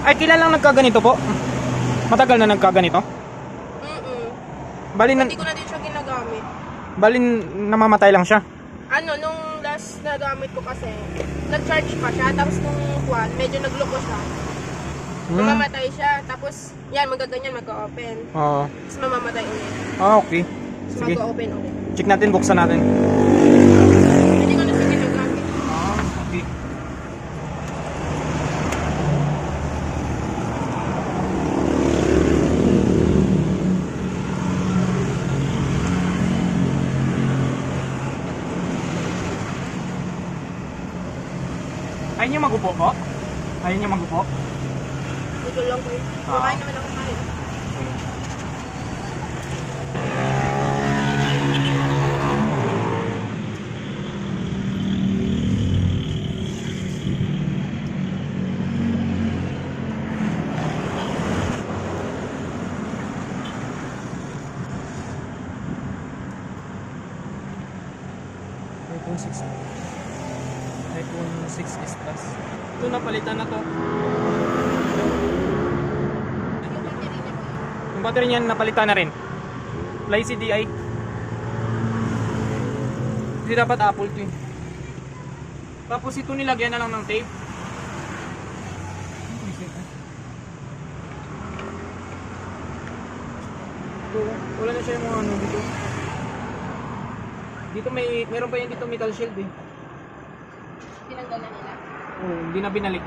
Ay, kailan lang nagkaganito po? Matagal na nagkaganito? Bali, Hindi ko na din siya ginagamit. bali namamatay lang siya. Ano, nung last na gamit ko kasi, nag-charge pa siya. Tapos nung kwan, medyo nagloko siya. Mamamatay siya. Tapos, yan, magaganyan, magka-open. Oo. Tapos mamamatay ulit. Okay. Tapos Sige. magka-open ulit. Check natin, buksan natin. Hindi ko na siya ginagamit. Okay. Ayaw niyo magupo po? Ayaw niyo magupo? Dito lang ko yun. Makain naman ako kain. iPhone 6. iPhone 6s Plus. Ito napalitan na to. Yung battery niyan napalitan na rin. Fly CDI. Hindi dapat Apple to. Tapos ito nilagyan na lang ng tape. Ito, wala na siya yung mga ano dito. Dito meron pa yan dito metal shield eh. Tinanggal na nila. Oo, hindi na binalik.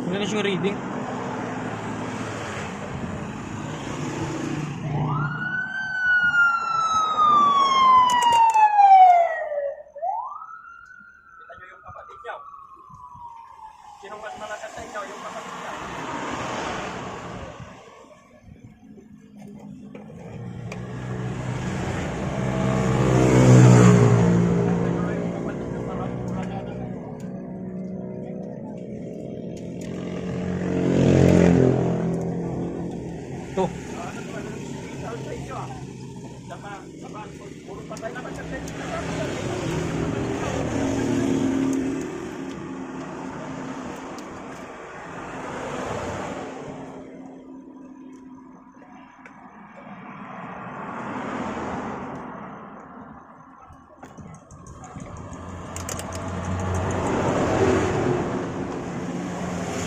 Wala na siyang reading. Kita nyo yung kapatid niyo. Sinong mas malakas sa inyo? Yung kapatid niyo. Ito.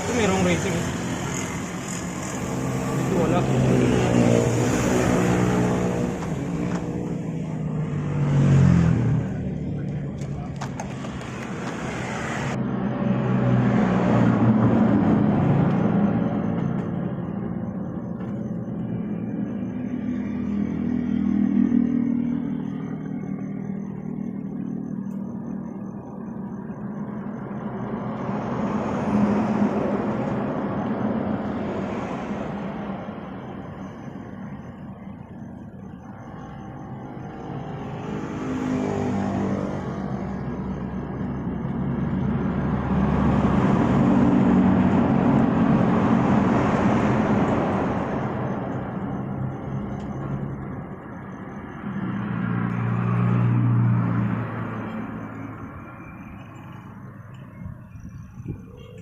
Ito mayroong rating. Dito wala.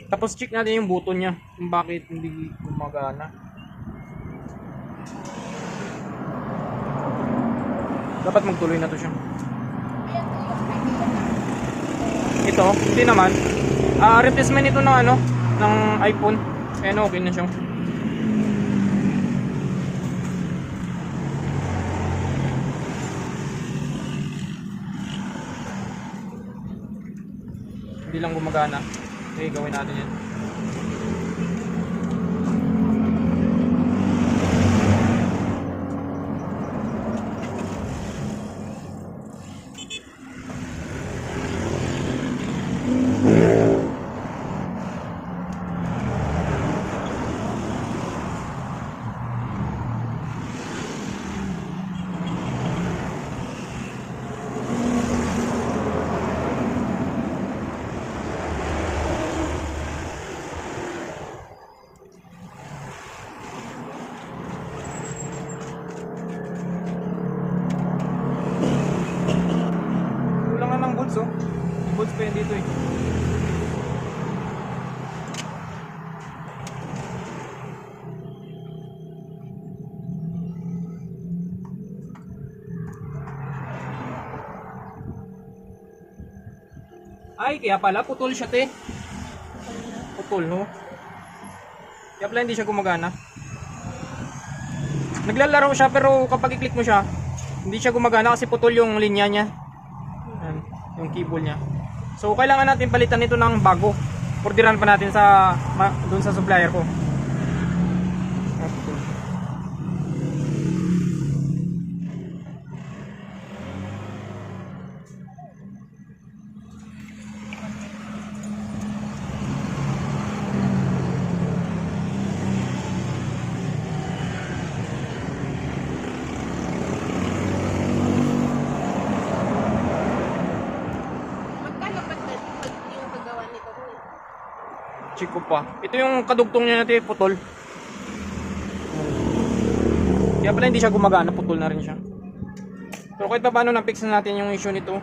Tapos check natin yung button niya kung bakit hindi gumagana. Dapat magtuloy na to siya. Ito, hindi naman. Replacement ito ng ano, ng iPhone. Ayan, okay na siya. Hindi lang gumagana. Okay, gawin natin yan. bolts pa yan dito eh. Ay, kaya pala putol siya, te. Putol, no? Kaya pala hindi siya gumagana. Naglalaro siya pero kapag i-click mo siya, hindi siya gumagana kasi putol yung linya niya. Yan, yung cable niya. So kailangan natin palitan ito ng bago. Orderan pa natin sa doon sa supplier ko. Magkano ba yung paggawa nito? Check ko pa. Ito yung kadugtong niya natin, putol. Kaya pala hindi siya gumagana, putol na rin siya. Pero kahit pa paano na-fix na natin yung issue nito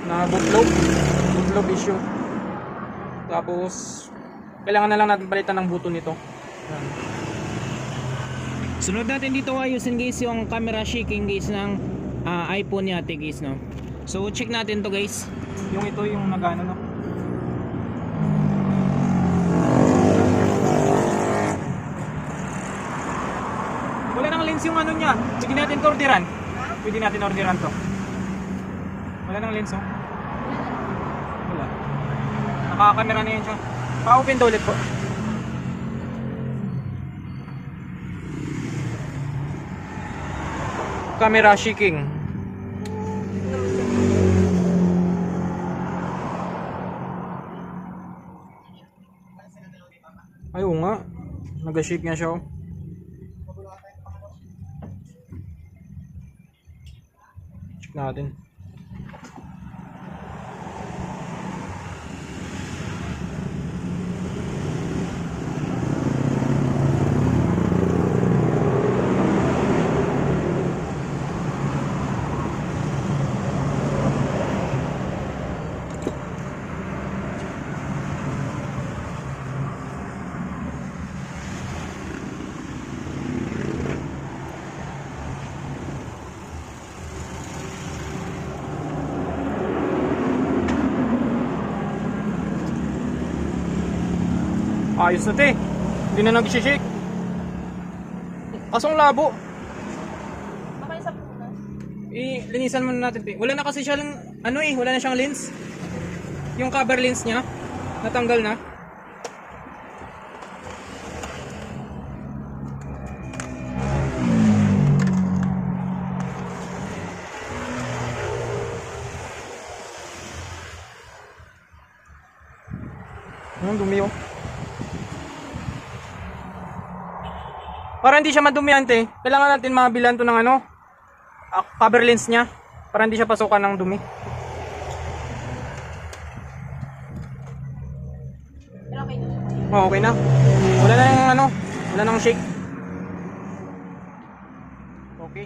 na bootloop issue. Tapos kailangan na lang natin palitan ng buto nito. Yan. Sunod natin dito ayusin guys yung camera shaking guys ng iPhone ni ate guys, no. So check natin to guys. Yung ito yung nagano, no. Wala nang lens yung ano niya. Pwede natin orderan. Pwede natin orderan to. Wala nang lens, oh. Wala. Nakakamera na yan siya. Pa-open to ulit po. Camera shaking. Ay, oo nga. Nag-shake nga siya, oh. Check natin. Ayos na, te. Hindi na nag-shake. Kasong labo. Baka isa po na. Linisan muna natin, te. Wala na kasi siya lang, ano eh, wala na siyang lens. Yung cover lens niya, natanggal na. Ang dumi, oh. Para hindi siya madumiyante, kailangan natin mabilan to ng ano, cover lens niya para hindi siya pasukan ng dumi. Pero okay na siya. Oh, okay na. Wala na yung ano, wala nang shake. Okay.